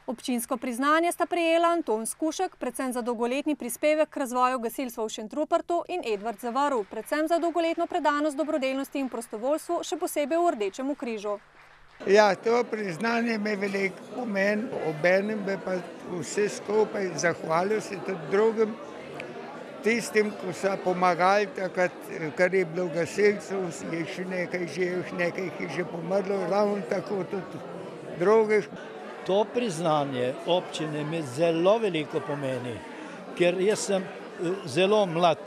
Občinsko priznanje sta prejela Anton Skušek, predvsem za dolgoletni prispevek k razvoju gasilstva v Šentrupertu, in Edvard Zavrl, predvsem za dolgoletno predanost dobrodelnosti in prostovoljstvu, še posebej v Rdečemu križu. Ja, to priznanje me veliko pomeni, obenem bi pa vse skupaj zahvalil se tudi drugim, tistim, ko so pomagali takrat, kar je bilo gasilcev, je še nekaj živih, nekaj jih je že pomrlo, ravno tako tudi drugih. To priznanje občine mi zelo veliko pomeni, ker jaz sem zelo mlad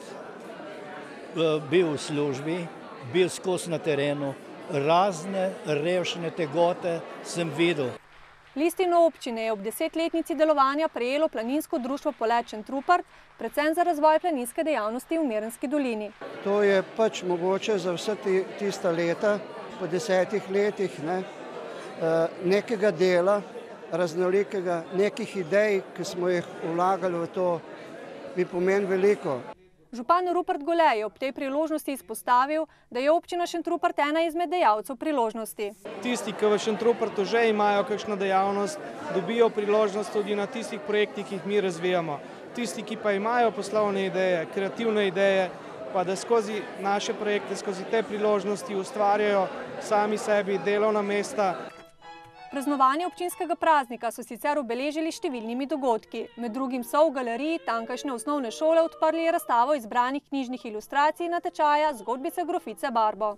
bil v službi, bil skozi na terenu, razne revščine tegote sem videl. Listino občine je ob 10-letnici delovanja prejelo Planinsko društvo Polet Šentrupert, predvsem za razvoj planinske dejavnosti v Mirnski dolini. To je pač mogoče za vse tista leta, po 10 letih, nekega dela, raznolikega, nekih idej, ki smo jih vlagali v to, mi pomeni veliko. Župan Rupert Gole je ob tej priložnosti izpostavil, da je občina Šentrupert ena izmed dejavcev priložnosti. Tisti, ki v Šentrupertu že imajo kakšno dejavnost, dobijo priložnost tudi na tistih projektih, ki jih mi razvijamo. Tisti, ki pa imajo poslovne ideje, kreativne ideje, pa da skozi naše projekte, skozi te priložnosti ustvarjajo sami sebi delovna mesta. Praznovanje občinskega praznika so sicer obeležili številnimi dogodki. Med drugim so v galeriji tamkajšnje osnovne šole odprli razstavo izbranih knjižnih ilustracij natečaja Zgodbice grofice Barbo.